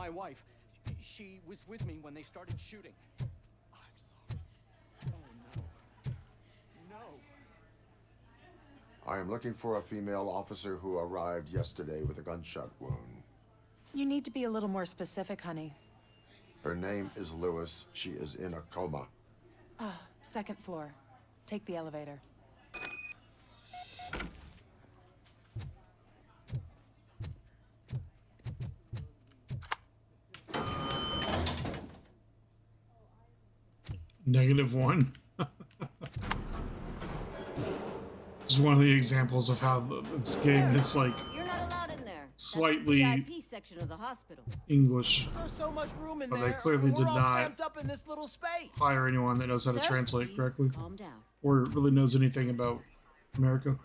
my wife. She was with me when they started shooting. I'm sorry. Oh, no. No. I am looking for a female officer who arrived yesterday with a gunshot wound. You need to be a little more specific, honey. Her name is Lewis. She is in a coma. Ah, second floor. Take the elevator. -1. This is one of the examples of how this game is like You're not allowed in there. slightly That's the VIP section of the hospital. English. There's so much room in But there. they clearly We're did all not cramped up in this little space. hire anyone that knows how to Sir, translate please correctly calm down. or really knows anything about America.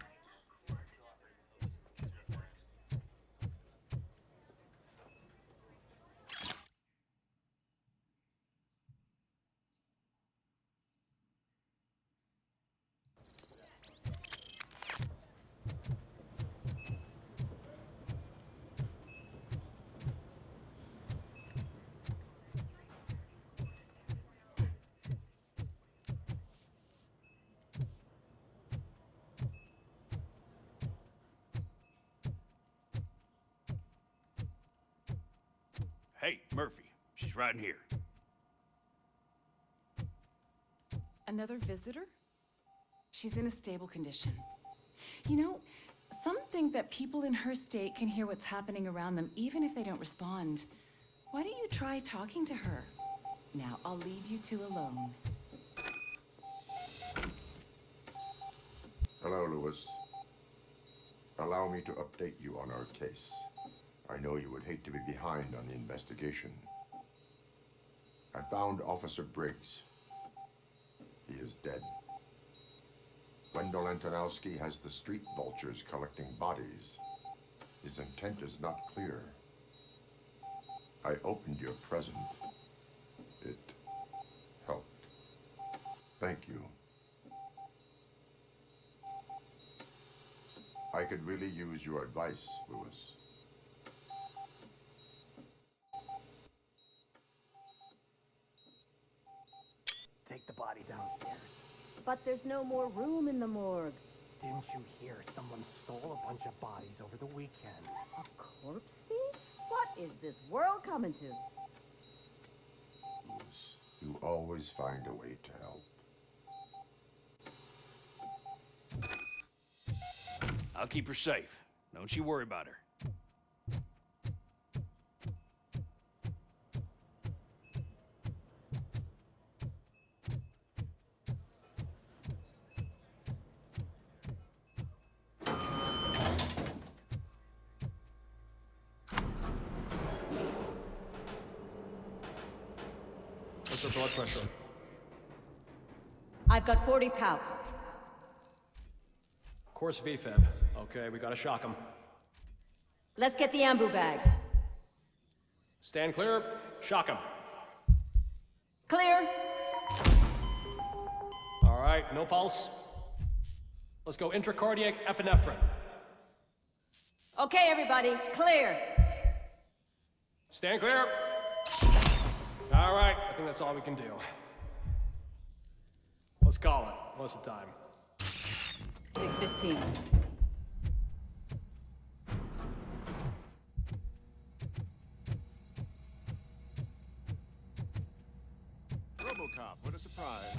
Hey, Murphy. She's right in here. Another visitor? She's in a stable condition. You know, some think that people in her state can hear what's happening around them even if they don't respond. Why don't you try talking to her? Now, I'll leave you two alone. Hello, Lewis. Allow me to update you on our case. I know you would hate to be behind on the investigation. I found Officer Briggs. He is dead. Wendell Antonowski has the street vultures collecting bodies. His intent is not clear. I opened your present. It helped. Thank you. I could really use your advice, Lewis. Take the body downstairs. But there's no more room in the morgue. Didn't you hear someone stole a bunch of bodies over the weekend? A corpse thief? What is this world coming to? Lewis, you always find a way to help. I'll keep her safe. Don't you worry about her. What's her blood pressure? I've got 40 pow. Course VFib. Okay, we gotta shock him. Let's get the ambu bag. Stand clear. Shock him. Clear. All right, no pulse. Let's go intracardiac epinephrine. Okay, everybody, clear. Stand clear. All right, I think that's all we can do. Let's call it. What's the time? 6:15. Robocop, what a surprise.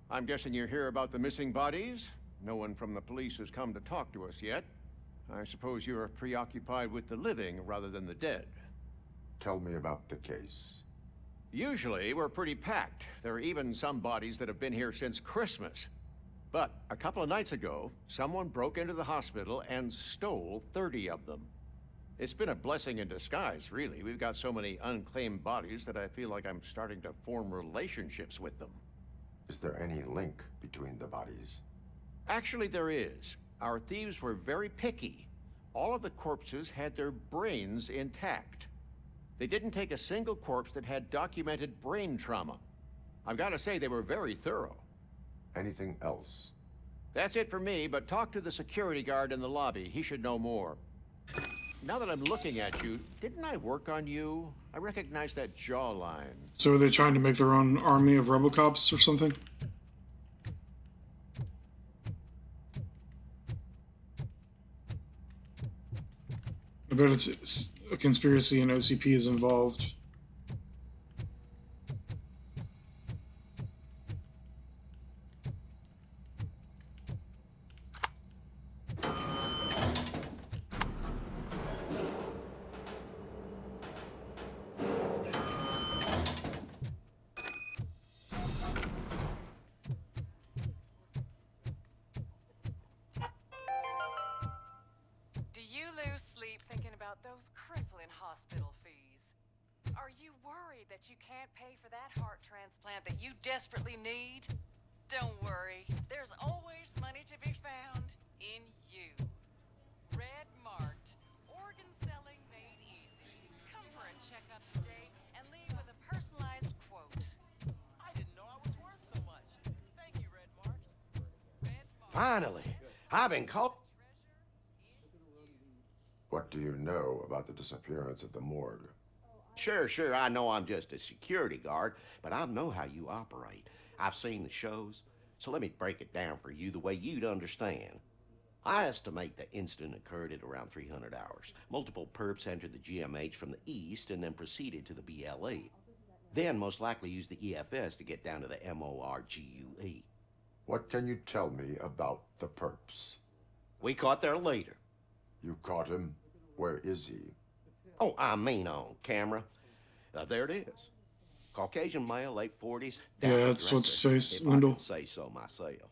I'm guessing you're here about the missing bodies? No one from the police has come to talk to us yet. I suppose you're preoccupied with the living rather than the dead. Tell me about the case. Usually, we're pretty packed. There are even some bodies that have been here since Christmas. But a couple of nights ago, someone broke into the hospital and stole 30 of them. It's been a blessing in disguise, really. We've got so many unclaimed bodies that I feel like I'm starting to form relationships with them. Is there any link between the bodies? Actually, there is. Our thieves were very picky. all of the corpses had their brains intact. They didn't take a single corpse that had documented brain trauma. I've got to say, they were very thorough. Anything else? That's it for me, but talk to the security guard in the lobby. He should know more. Now that I'm looking at you, didn't I work on you? I recognize that jawline. So are they trying to make their own army of Robocops or something? I bet it's a conspiracy and OCP is involved. Do you lose sleep thinking about those crippling hospital fees? Are you worried that you can't pay for that heart transplant that you desperately need? Don't worry, there's always money to be found in you. Red Marked, organ selling made easy. Come for a checkup today and leave with a personalized quote. I didn't know I was worth so much. Thank you, Red Marked. Red Marked. Finally, I've been caught. What do you know about the disappearance at the morgue? Sure, I know I'm just a security guard, but I know how you operate. I've seen the shows, so let me break it down for you the way you'd understand. I estimate the incident occurred at around 300 hours. Multiple perps entered the GMH from the east and then proceeded to the BLE. Then most likely used the EFS to get down to the MORGUE. What can you tell me about the perps? We caught their leader. You caught him? Where is he? Oh, I mean on camera. There it is. Caucasian male, late 40s. Yeah, that's what's his face, if I Wendell. can say so myself.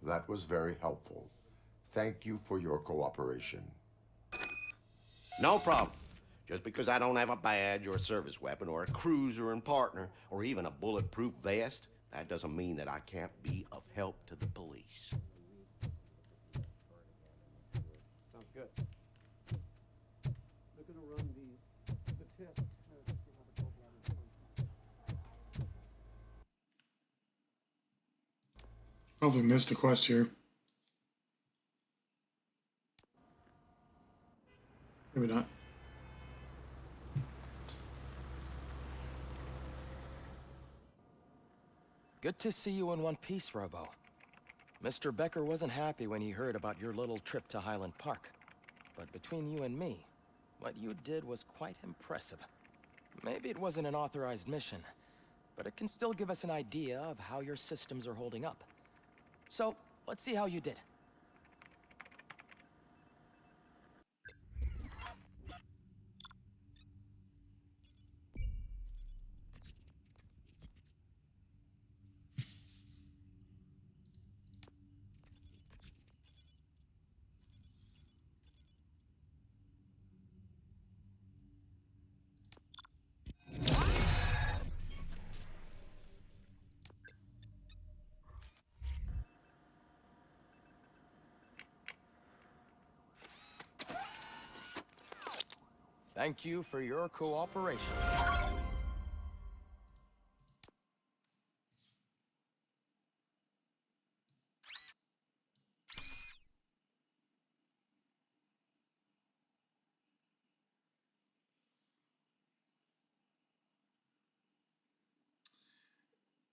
That was very helpful. Thank you for your cooperation. No problem. Just because I don't have a badge or a service weapon or a cruiser and partner or even a bulletproof vest, that doesn't mean that I can't be of help to the police. Sounds good. They're gonna run the test. Probably missed a quest here. Maybe not. Good to see you in one piece, Robo. Mr. Becker wasn't happy when he heard about your little trip to Highland Park. But between you and me, what you did was quite impressive. Maybe it wasn't an authorized mission, but it can still give us an idea of how your systems are holding up. So, let's see how you did. Thank you for your cooperation.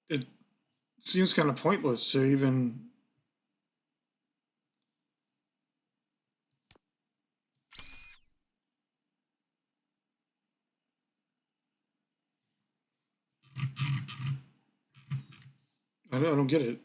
It seems kind of pointless to even... I don't get it.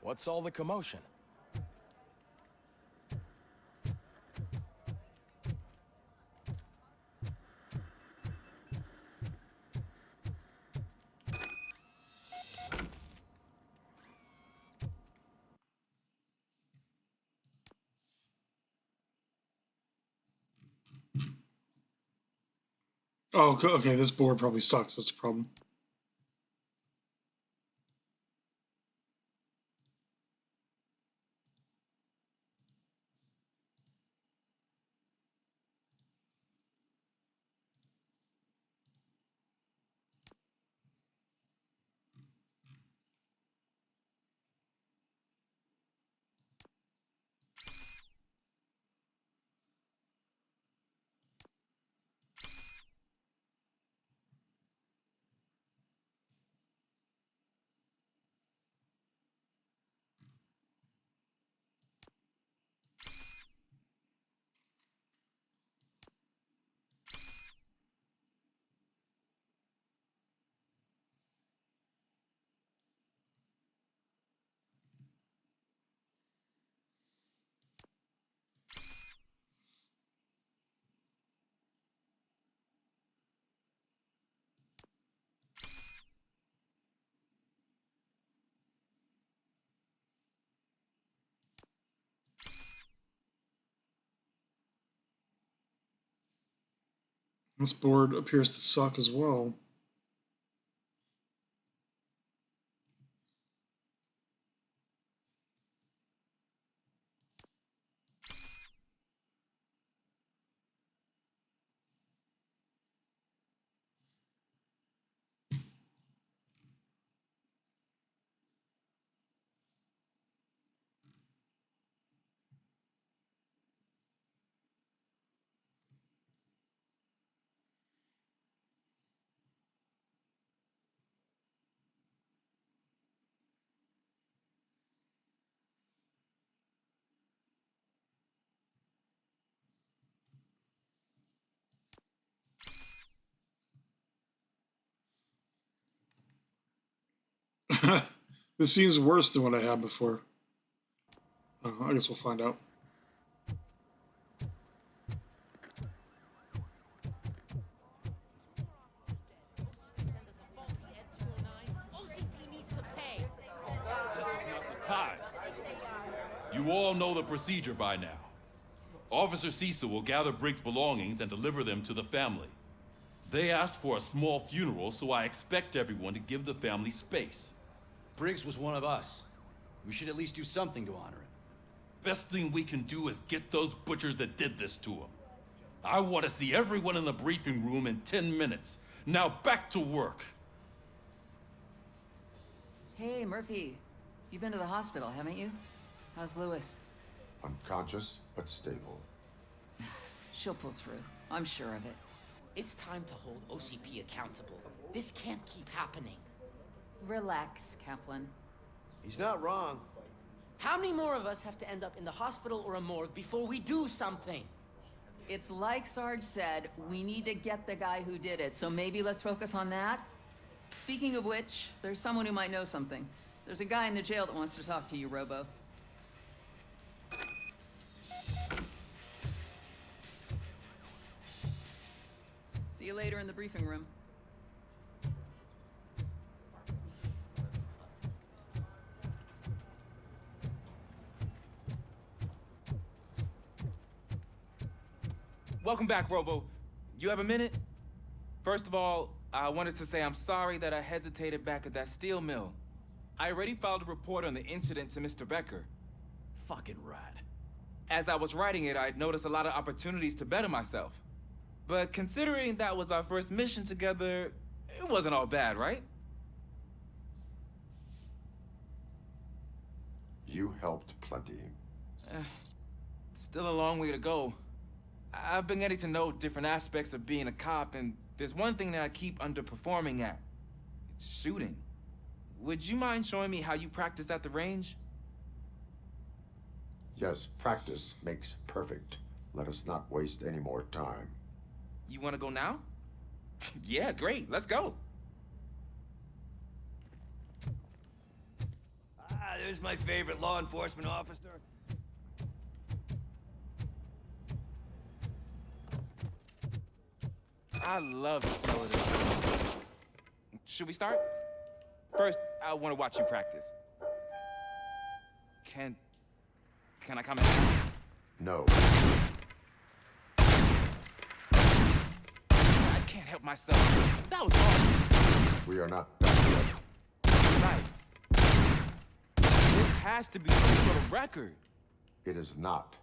What's all the commotion? Oh, okay, this board probably sucks. That's the problem. This board appears to suck as well. This seems worse than what I had before. I guess we'll find out. Time. You all know the procedure by now. Officer Cecil will gather Briggs' belongings and deliver them to the family. They asked for a small funeral, so I expect everyone to give the family space. Briggs was one of us. We should at least do something to honor him. Best thing we can do is get those butchers that did this to him. I want to see everyone in the briefing room in 10 minutes. Now back to work. Hey, Murphy. You've been to the hospital, haven't you? How's Lewis? Unconscious, but stable. She'll pull through. I'm sure of it. It's time to hold OCP accountable. This can't keep happening. Relax, Kaplan. He's not wrong. How many more of us have to end up in the hospital or a morgue before we do something? It's like Sarge said, we need to get the guy who did it, so maybe let's focus on that? Speaking of which, there's someone who might know something. There's a guy in the jail that wants to talk to you, Robo. See you later in the briefing room. Welcome back, Robo. You have a minute? First of all, I wanted to say I'm sorry that I hesitated back at that steel mill. I already filed a report on the incident to Mr. Becker. Fucking rad. As I was writing it, I'd noticed a lot of opportunities to better myself. But considering that was our first mission together, it wasn't all bad, right? You helped plenty. Still a long way to go. I've been getting to know different aspects of being a cop, and there's one thing that I keep underperforming at. It's shooting. Would you mind showing me how you practice at the range? Yes, practice makes perfect. Let us not waste any more time. You want to go now? Yeah, great. Let's go. There's my favorite law enforcement officer. I love the smell of this. Should we start? First, I want to watch you practice. Can I come in? No. I can't help help myself. That was awesome. We are not done yet. Right. This has to be some sort of record. It is not.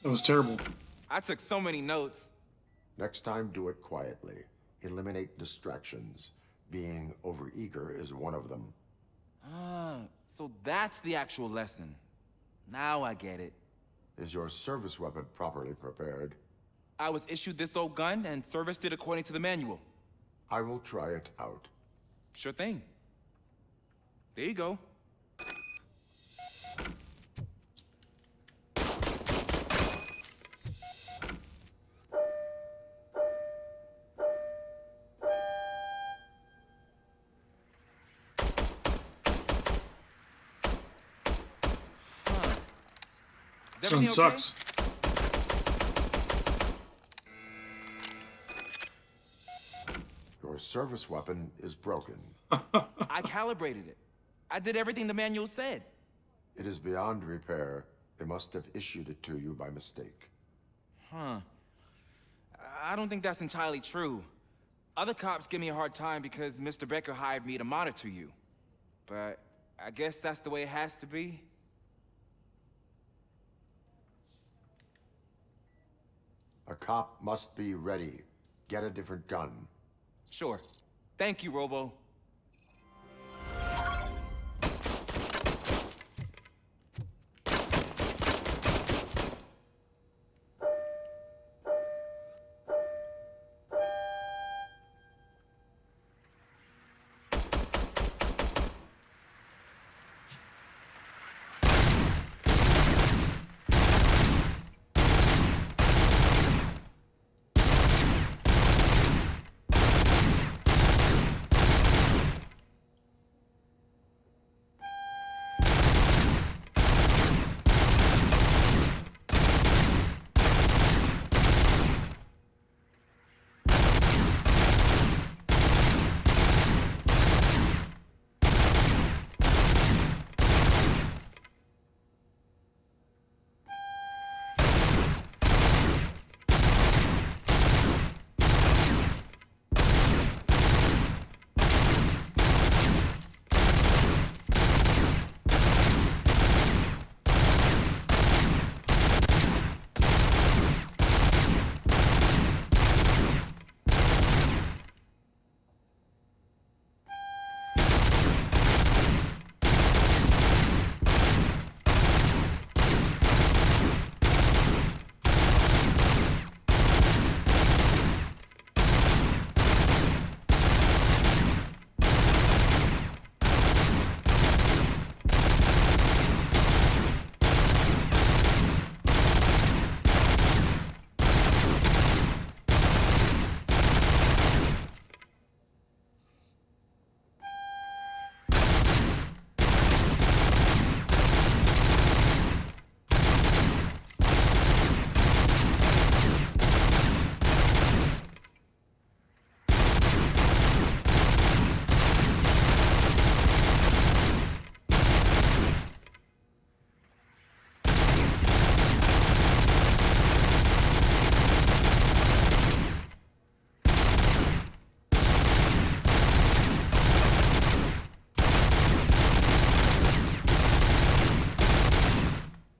That was terrible. I took so many notes. Next time, do it quietly. Eliminate distractions. Being overeager is one of them. Ah, so that's the actual lesson. Now I get it. Is your service weapon properly prepared? I was issued this old gun and serviced it according to the manual. I will try it out. Sure thing. There you go. Gun sucks. Your service weapon is broken. I calibrated it. I did everything the manual said. It is beyond repair. They must have issued it to you by mistake. Huh. I don't think that's entirely true. Other cops give me a hard time because Mr. Becker hired me to monitor you. But I guess that's the way it has to be. A cop must be ready. Get a different gun. Sure. Thank you, Robo.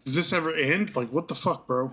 Does this ever end? Like, what the fuck, bro?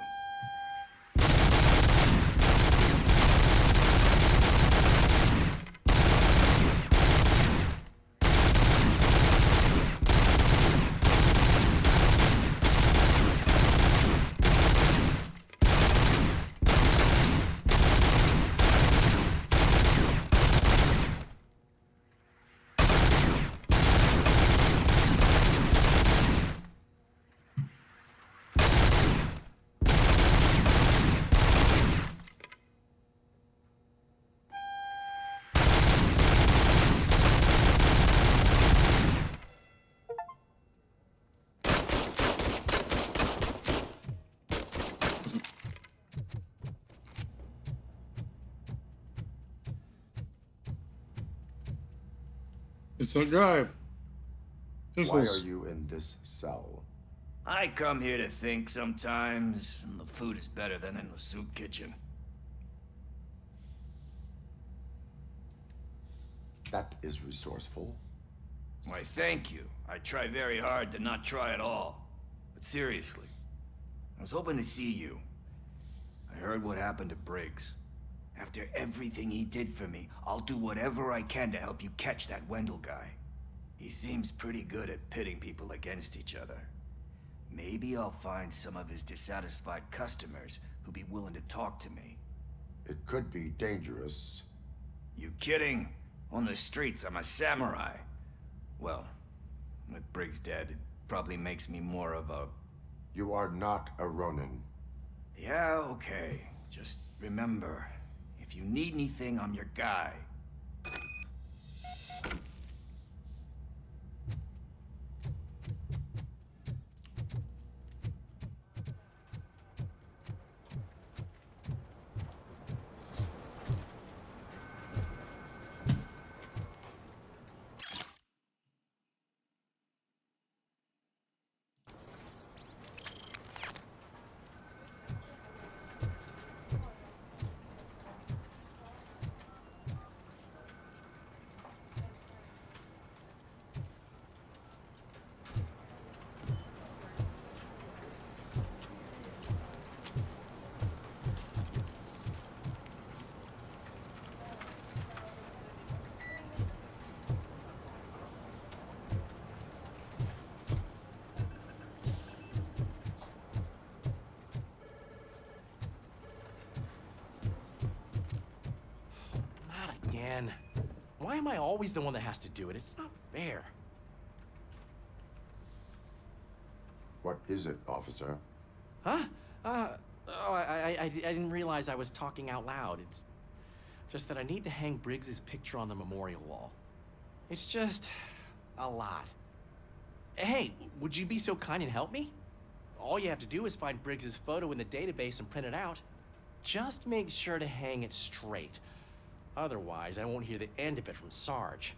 It's that guy. Why are you in this cell? I come here to think sometimes, and the food is better than in the soup kitchen. That is resourceful. Why, thank you. I try very hard to not try at all. But seriously, I was hoping to see you. I heard what happened to Briggs. After everything he did for me, I'll do whatever I can to help you catch that Wendell guy. He seems pretty good at pitting people against each other. Maybe I'll find some of his dissatisfied customers who'd be willing to talk to me. It could be dangerous. You kidding? On the streets, I'm a samurai. Well, with Briggs dead, it probably makes me more of a... You are not a Ronin. Yeah, okay. Just remember, if you need anything, I'm your guy. Again. Why am I always the one that has to do it? It's not fair. What is it, officer? Huh? I didn't realize I was talking out loud. It's just that I need to hang Briggs's picture on the memorial wall. It's just a lot. Hey, would you be so kind and help me? All you have to do is find Briggs's photo in the database and print it out. Just make sure to hang it straight. Otherwise, I won't hear the end of it from Sarge.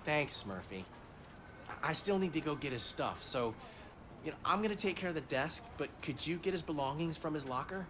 Thanks, Murphy. I still need to go get his stuff, so, I'm gonna take care of the desk, but could you get his belongings from his locker?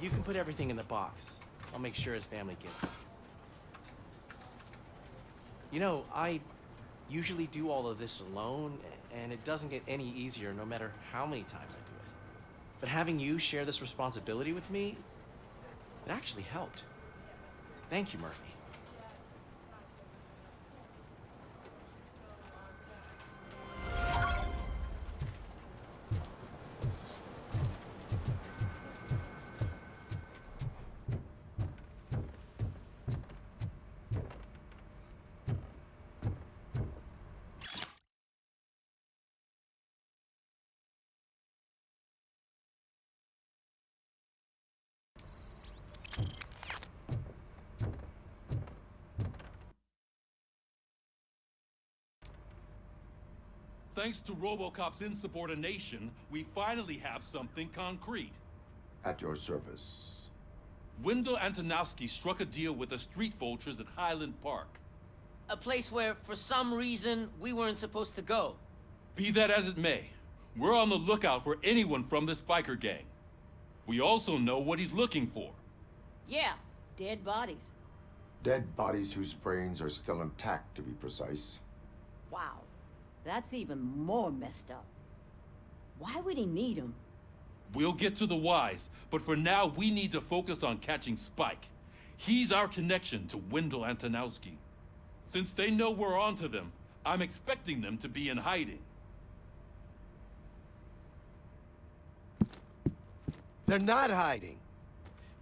You can put everything in the box. I'll make sure his family gets it. I usually do all of this alone, and it doesn't get any easier no matter how many times I do it. But having you share this responsibility with me, it actually helped. Thank you, Murphy. Thanks to Robocop's insubordination, we finally have something concrete. At your service. Wendell Antonowski struck a deal with the street vultures at Highland Park. A place where, for some reason, we weren't supposed to go. Be that as it may, we're on the lookout for anyone from this biker gang. We also know what he's looking for. Yeah, dead bodies. Dead bodies whose brains are still intact, to be precise. Wow, that's even more messed up. Why would he need them? We'll get to the whys, but for now we need to focus on catching Spike. He's our connection to Wendell Antonowski. Since they know we're onto them, I'm expecting them to be in hiding. They're not hiding.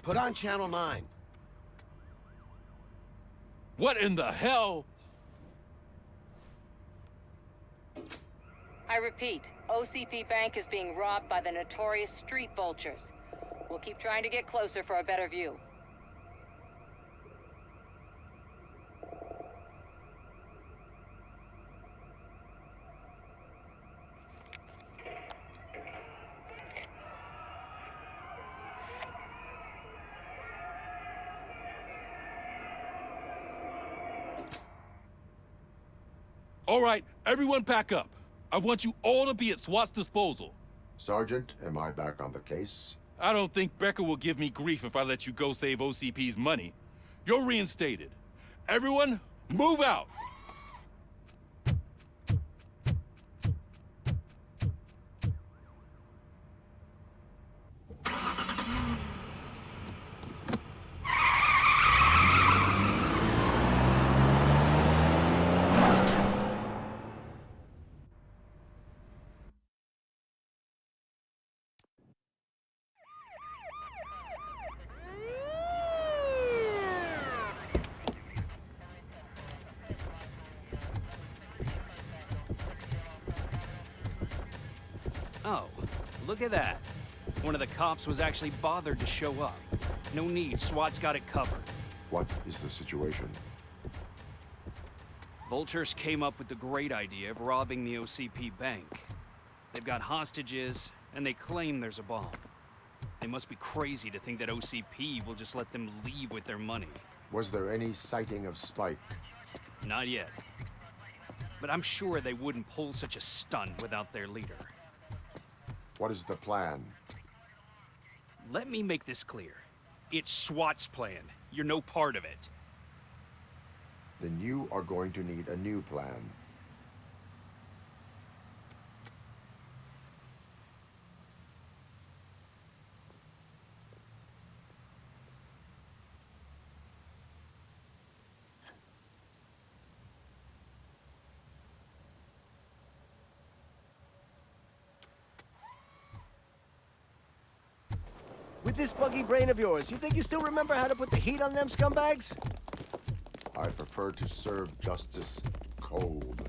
Put on Channel 9. What in the hell? I repeat, OCP Bank is being robbed by the notorious street vultures. We'll keep trying to get closer for a better view. All right, everyone pack up. I want you all to be at SWAT's disposal. Sergeant, am I back on the case? I don't think Becker will give me grief if I let you go save OCP's money. You're reinstated. Everyone, move out! Oh, look at that. One of the cops was actually bothered to show up. No need, SWAT's got it covered. What is the situation? Vultures came up with the great idea of robbing the OCP bank. They've got hostages, and they claim there's a bomb. They must be crazy to think that OCP will just let them leave with their money. Was there any sighting of Spike? Not yet. But I'm sure they wouldn't pull such a stunt without their leader. What is the plan? Let me make this clear. It's SWAT's plan. You're no part of it. Then you are going to need a new plan. With this buggy brain of yours, you think you still remember how to put the heat on them scumbags? I prefer to serve justice cold.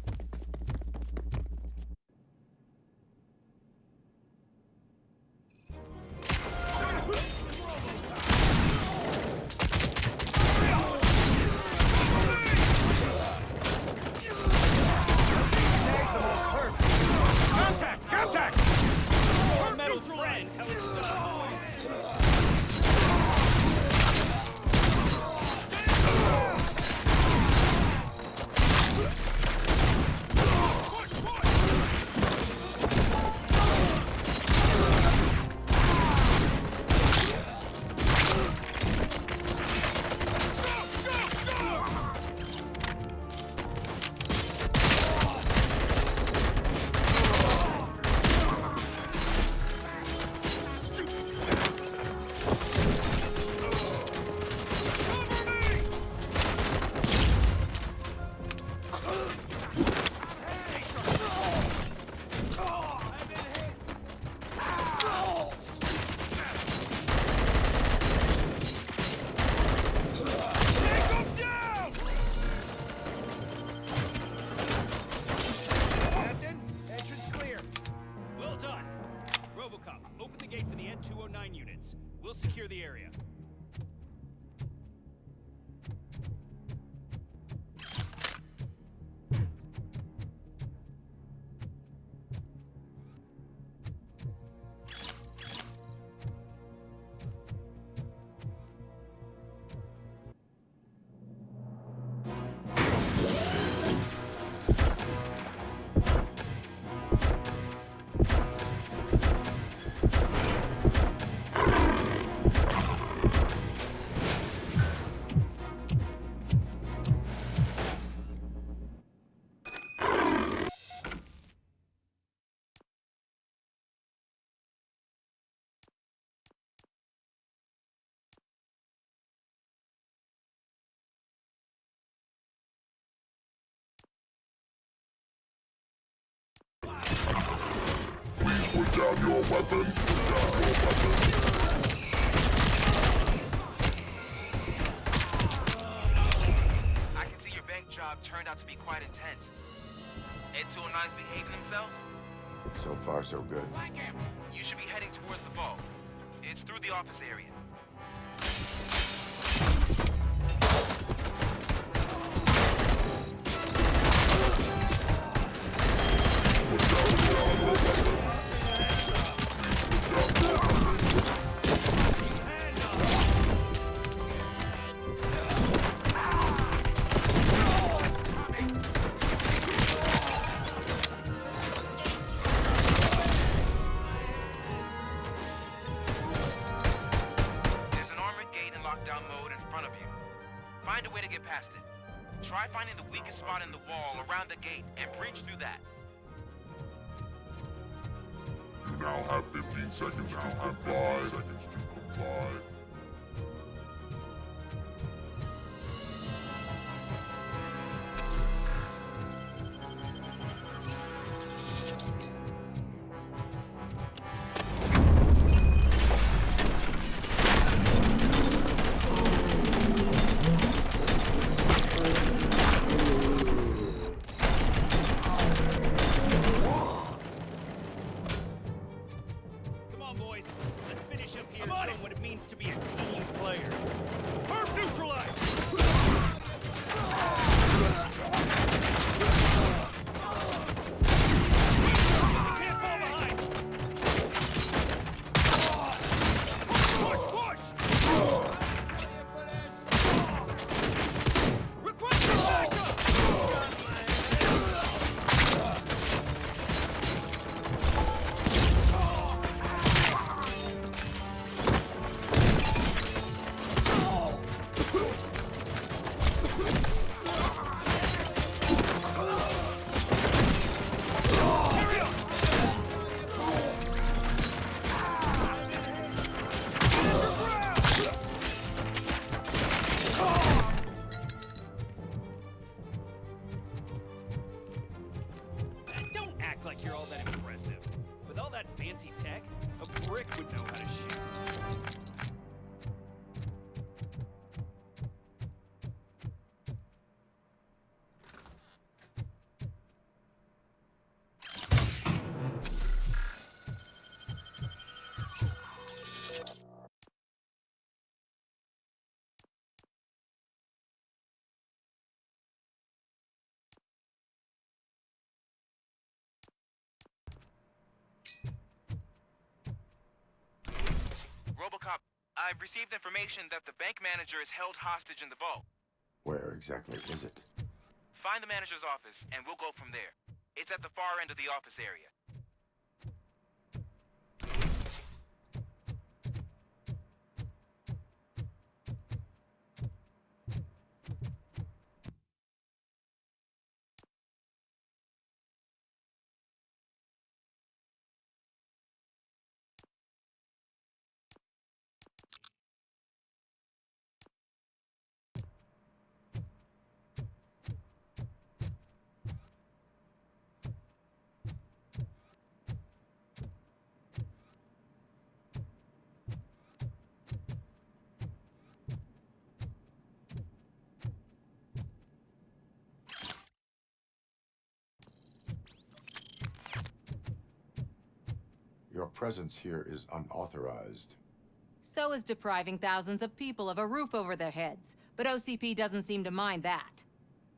Contact! Contact! Our metal friend, tell us done. down your weapon! Put down your weapon! I can see your bank job turned out to be quite intense. Ed 209's behaving themselves? So far, so good. You should be heading towards the vault. It's through the office area. Find a way to get past it. Try finding the weakest spot in the wall around the gate and breach through that. You now have 15 seconds to comply. To be a team player. Perp neutralized! Can't fall behind! Push, push! Request backup! Like you're all that impressive. With all that fancy tech, a brick would know how to shoot. Robocop, I've received information that the bank manager is held hostage in the vault. Where exactly is it? Find the manager's office, and we'll go from there. It's at the far end of the office area. Your presence here is unauthorized. So is depriving thousands of people of a roof over their heads. But OCP doesn't seem to mind that.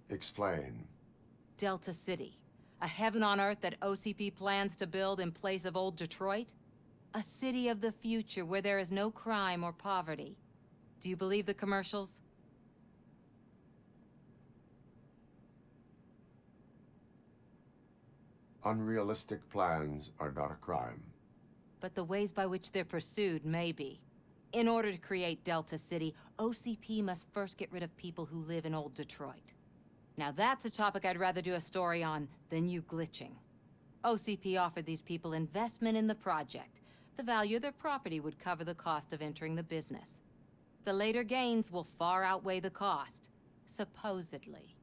Explain. Delta City. A heaven on earth that OCP plans to build in place of old Detroit? A city of the future where there is no crime or poverty. Do you believe the commercials? Unrealistic plans are not a crime. But the ways by which they're pursued may be. In order to create Delta City, OCP must first get rid of people who live in old Detroit. Now that's a topic I'd rather do a story on than you glitching. OCP offered these people investment in the project. The value of their property would cover the cost of entering the business. The later gains will far outweigh the cost, supposedly.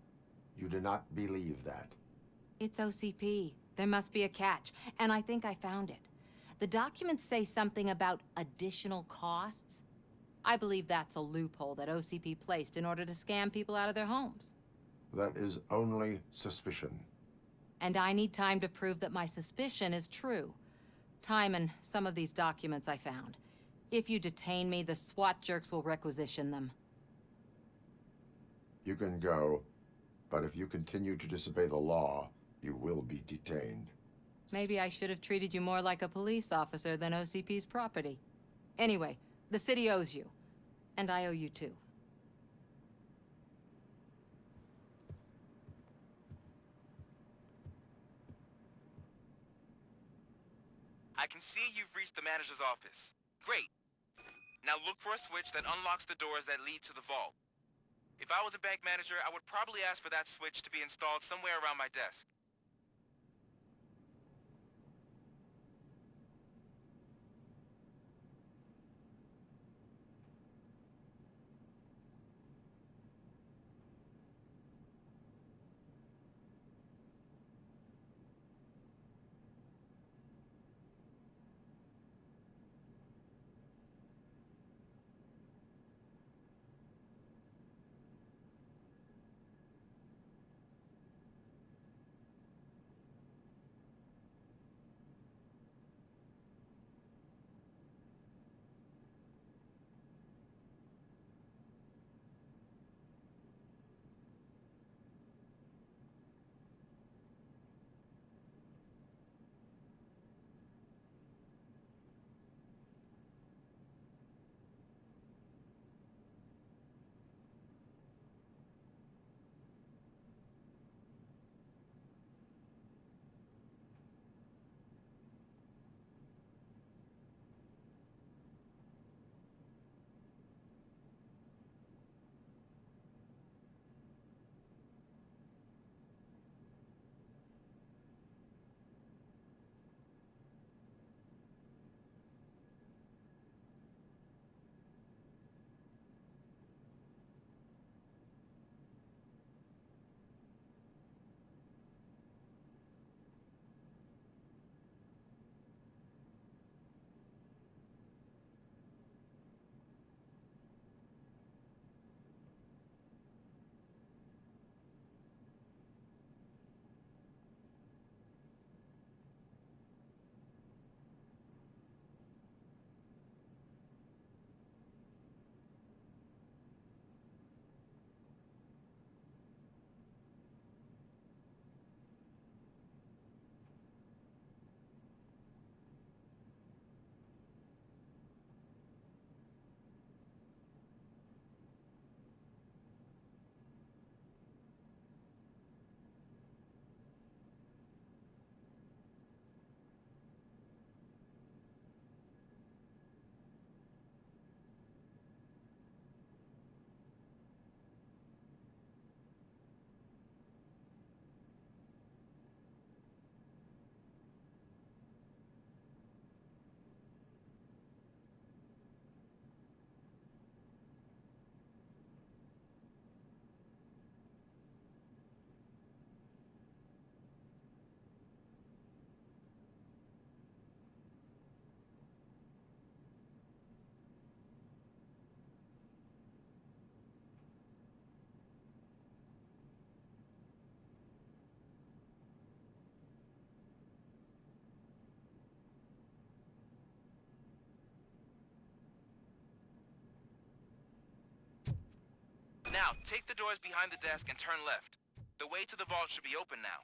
You do not believe that. It's OCP. There must be a catch, and I think I found it. The documents say something about additional costs. I believe that's a loophole that OCP placed in order to scam people out of their homes. That is only suspicion. And I need time to prove that my suspicion is true. Time and some of these documents I found. If you detain me, the SWAT jerks will requisition them. You can go, but if you continue to disobey the law, you will be detained. Maybe I should have treated you more like a police officer than OCP's property. Anyway, the city owes you. And I owe you too. I can see you've reached the manager's office. Great. Now look for a switch that unlocks the doors that lead to the vault. If I was a bank manager, I would probably ask for that switch to be installed somewhere around my desk. Now, take the doors behind the desk and turn left. The way to the vault should be open now.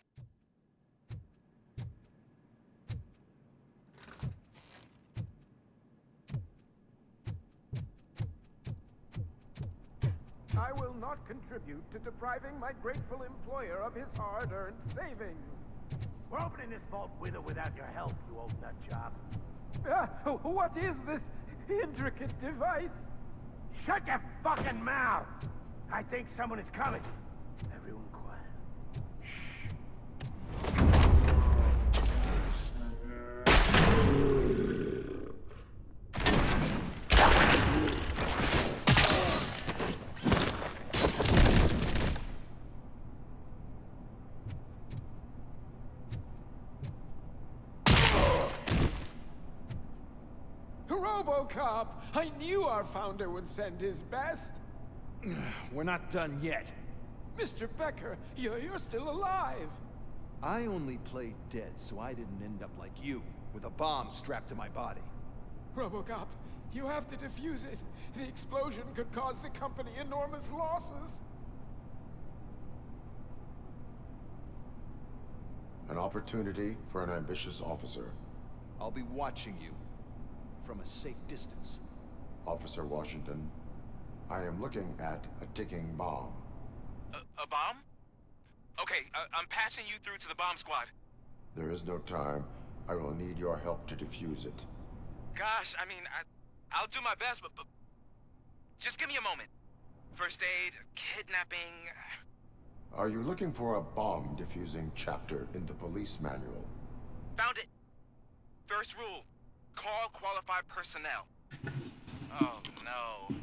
I will not contribute to depriving my grateful employer of his hard-earned savings. We're opening this vault with or without your help, you old nut job. What is this intricate device? Shut your fucking mouth! I think someone is coming. Everyone quiet. Robocop! I knew our founder would send his best. We're not done yet. Mr. Becker, you're still alive. I only played dead so I didn't end up like you, with a bomb strapped to my body. Robocop, you have to defuse it. The explosion could cause the company enormous losses. An opportunity for an ambitious officer. I'll be watching you from a safe distance. Officer Washington, I am looking at a ticking bomb. A bomb? Okay, I'm passing you through to the bomb squad. There is no time. I will need your help to defuse it. Gosh, I mean, I'll do my best, but just give me a moment. First aid, kidnapping... Are you looking for a bomb defusing chapter in the police manual? Found it. First rule, call qualified personnel. Oh, no.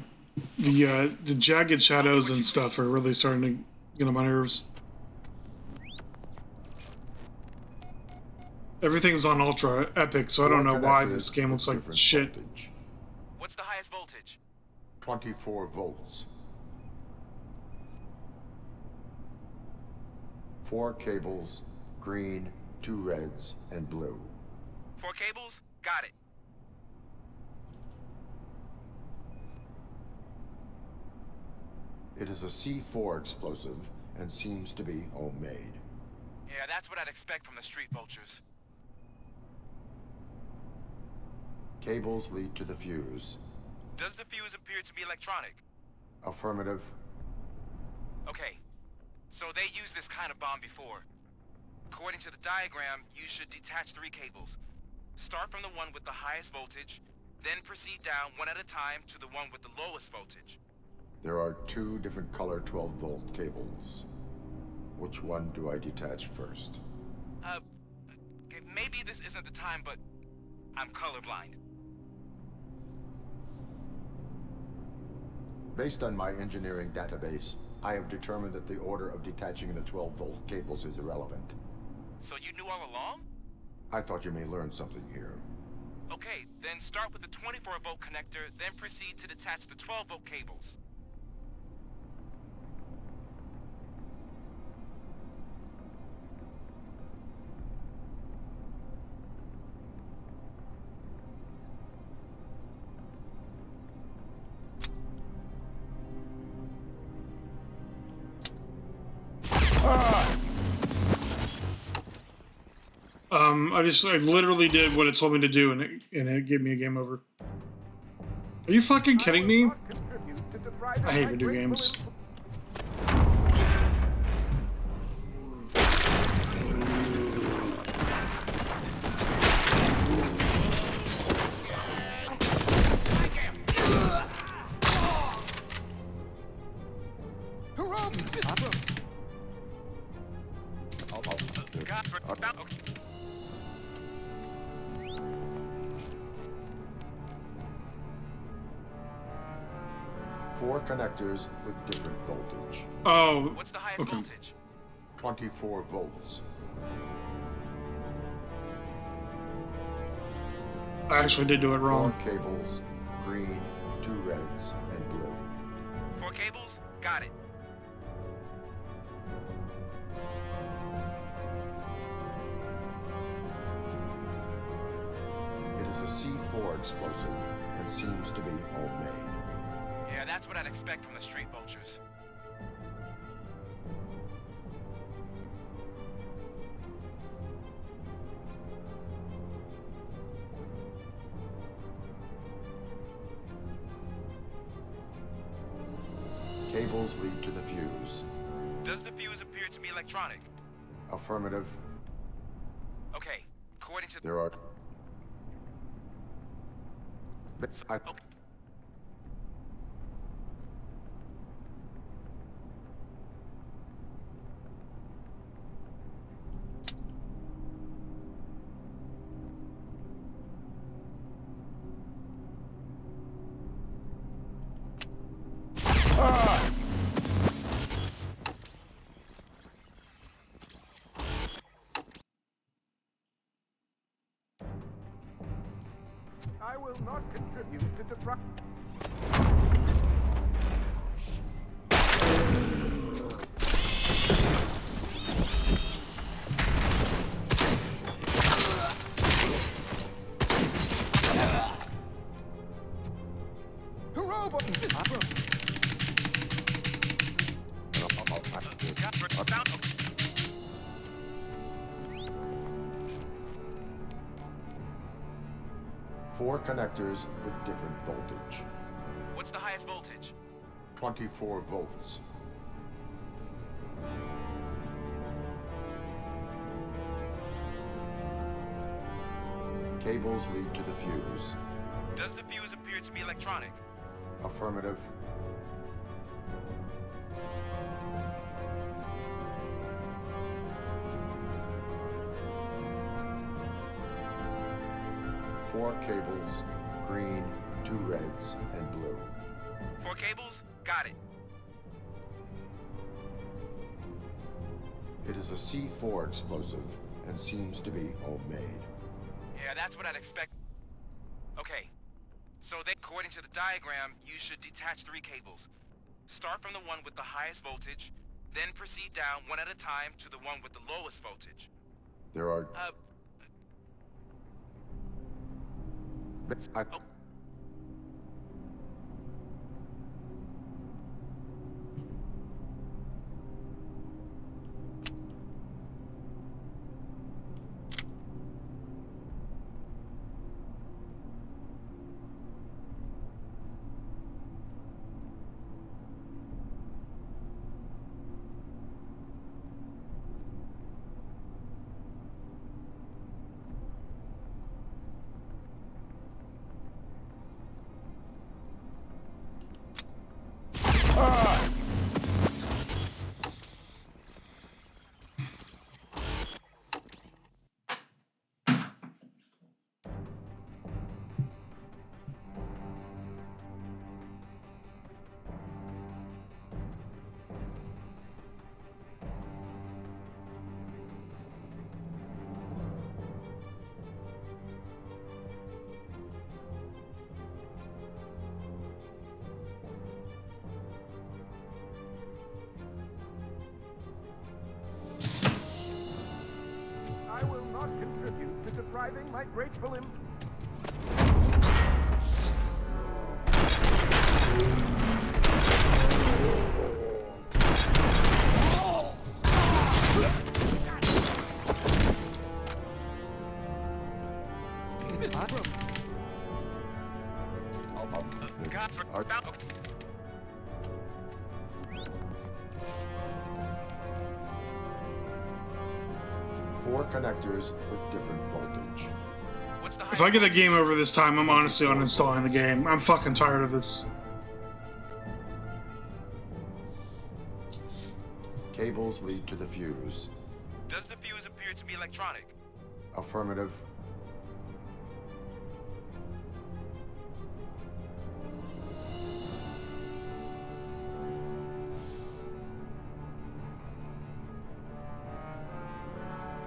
The jagged shadows and stuff are really starting to get on my nerves. Everything's on ultra epic, so I don't know why this game looks like shit. Voltage. What's the highest voltage? 24 volts. 4 cables, green, 2 reds, and blue. 4 cables? Got it. It is a C4 explosive and seems to be homemade. Yeah, that's what I'd expect from the street vultures. Cables lead to the fuse. Does the fuse appear to be electronic? Affirmative. Okay, so they used this kind of bomb before. According to the diagram, you should detach 3 cables. Start from the one with the highest voltage, then proceed down one at a time to the one with the lowest voltage. There are 2 different color 12-volt cables. Which one do I detach first? Okay, maybe this isn't the time, but I'm colorblind. Based on my engineering database, I have determined that the order of detaching the 12-volt cables is irrelevant. So you knew all along? I thought you may learn something here. Okay, then start with the 24-volt connector, then proceed to detach the 12-volt cables. I literally did what it told me to do, and it gave me a game over. Are you fucking kidding me? I hate video games. Four connectors with different voltage. Oh. What's the highest okay. voltage? 24 volts. I actually did do it wrong. 4 cables, green, 2 reds, and blue. 4 cables? Got it. It is a C4 explosive and seems to be homemade. Yeah, that's what I'd expect from the street vultures. Cables lead to the fuse. Does the fuse appear to be electronic? Affirmative. Okay, according to... There are... I... I will will not contribute to deprive. Four connectors with different voltage. What's the highest voltage? 24 volts. Cables lead to the fuse. Does the fuse appear to be electronic? Affirmative. Four cables, green, 2 reds, and blue. 4 cables? Got it. It is a C4 explosive and seems to be homemade. Yeah, that's what I'd expect. Okay. So then, according to the diagram, you should detach 3 cables. Start from the one with the highest voltage, then proceed down one at a time to the one with the lowest voltage. There are... I will not contribute to depriving my grateful Four connectors with different voltage. If I get a game over this time, I'm honestly uninstalling the game. I'm fucking tired of this. Cables lead to the fuse. Does the fuse appear to be electronic? Affirmative.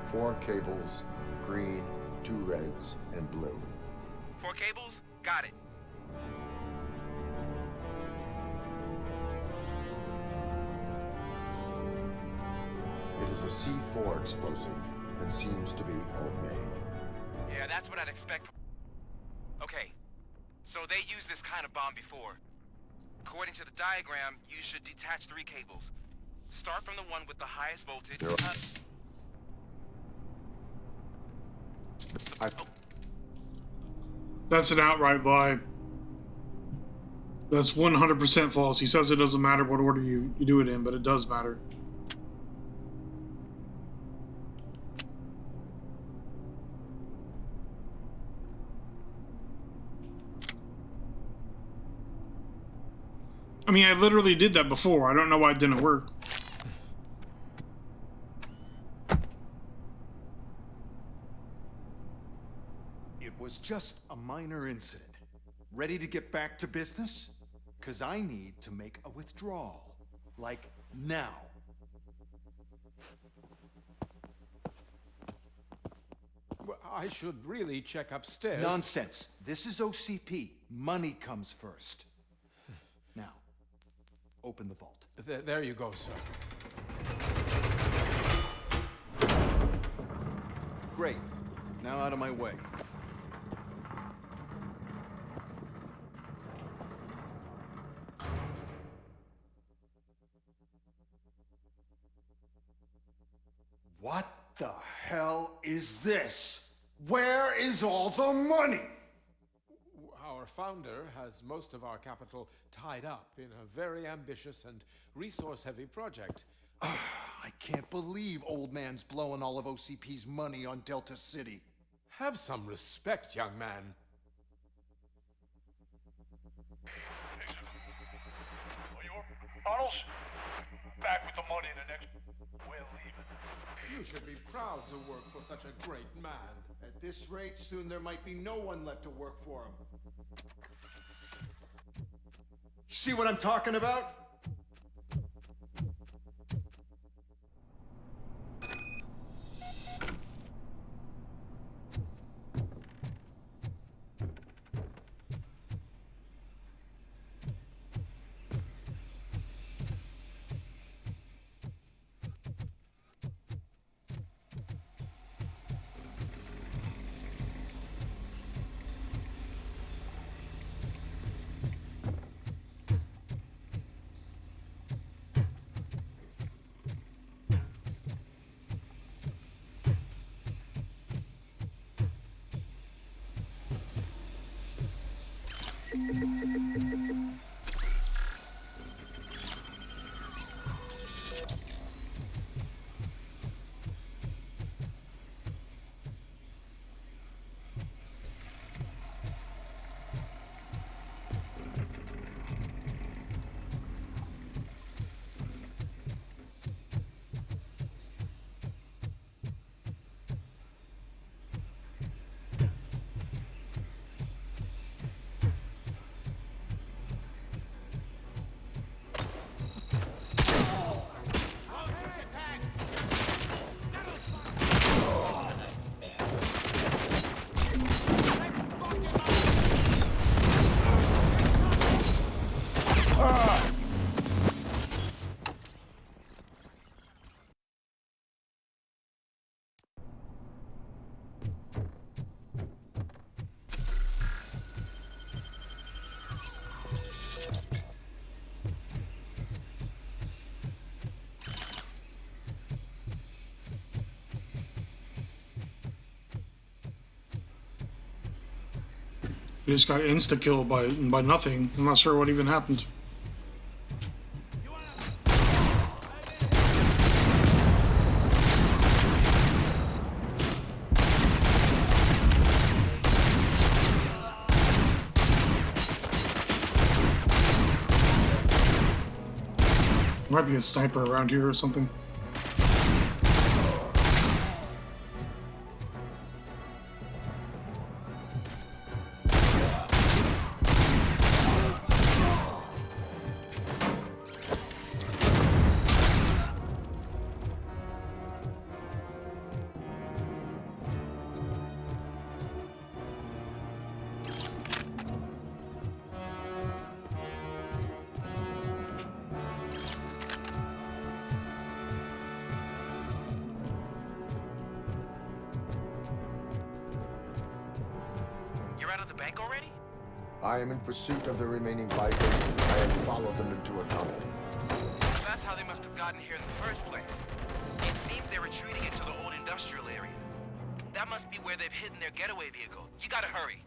Four cables, green, 2 reds, and blue. 4 cables? Got it. It is a C4 explosive and seems to be homemade. Yeah, that's what I'd expect. Okay, so they used this kind of bomb before. According to the diagram, you should detach 3 cables. Start from the one with the highest voltage. That's an outright lie. That's 100% false. He says it doesn't matter what order you do it in, but it does matter. I mean, I literally did that before. I don't know why it didn't work. It was just a minor incident. Ready to get back to business? 'Cause I need to make a withdrawal. Like, now. Well, I should really check upstairs. Nonsense. This is OCP. Money comes first. Now, open the vault. There you go, sir. Great. Now out of my way. What the hell is this? Where is all the money? Our founder has most of our capital tied up in a very ambitious and resource-heavy project. I can't believe old man's blowing all of OCP's money on Delta City. Have some respect, young man. Bottles? Back with the money in the next... We're leaving. You should be proud to work for such a great man. At this rate, soon there might be no one left to work for him. See what I'm talking about? He just got insta-killed by nothing. I'm not sure what even happened. Might be a sniper around here or something. I am in pursuit of the remaining bikers. I have followed them into a tunnel. That's how they must have gotten here in the first place. It seems they're retreating into the old industrial area. That must be where they've hidden their getaway vehicle. You gotta hurry.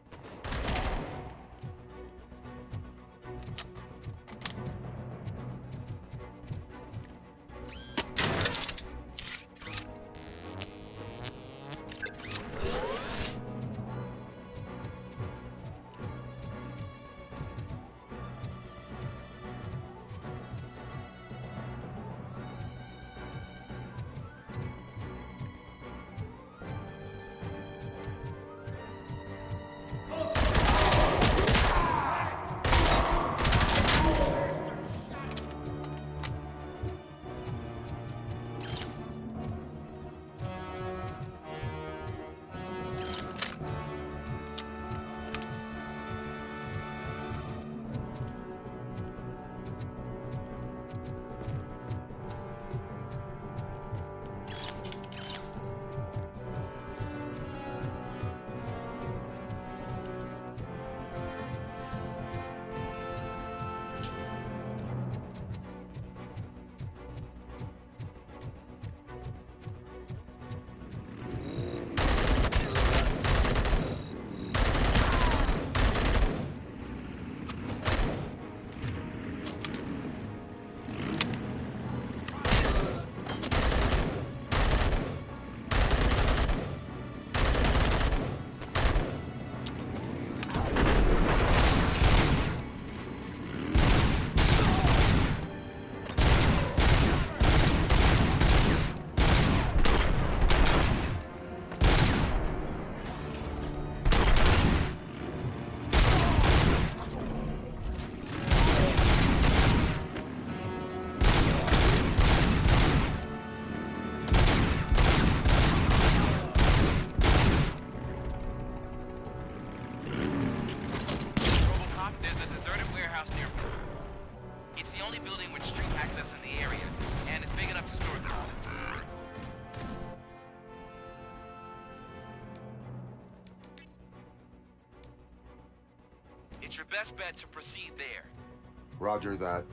your best bet to proceed there. Roger that.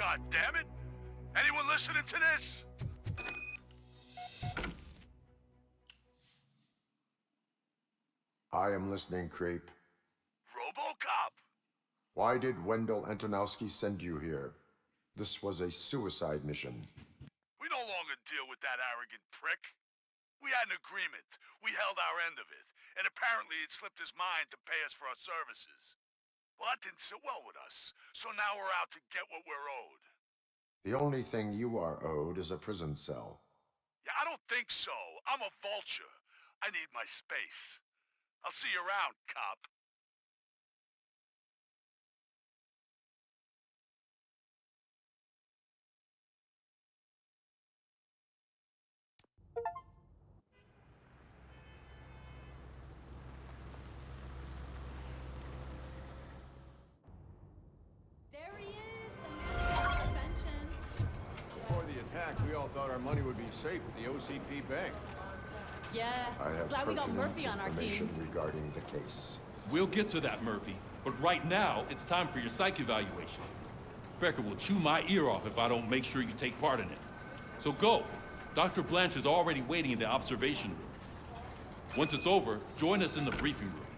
God damn it! Anyone listening to this? I am listening, Creep. Robocop? Why did Wendell Antonowski send you here? This was a suicide mission. We no longer deal with that arrogant prick. We had an agreement. We held our end of it. And apparently it slipped his mind to pay us for our services. Well, that didn't sit well with us. So now we're out to get what we're owed. The only thing you are owed is a prison cell. Yeah, I don't think so. I'm a vulture. I need my space. I'll see you around, cop. There he is, the man of inventions. Before the attack, we all thought our money would be safe at the OCP bank. Yeah, I have glad we got pertinent Murphy on our team. information regarding the case. We'll get to that, Murphy. But right now, it's time for your psych evaluation. Becker will chew my ear off if I don't make sure you take part in it. So go. Dr. Blanche is already waiting in the observation room. Once it's over, join us in the briefing room.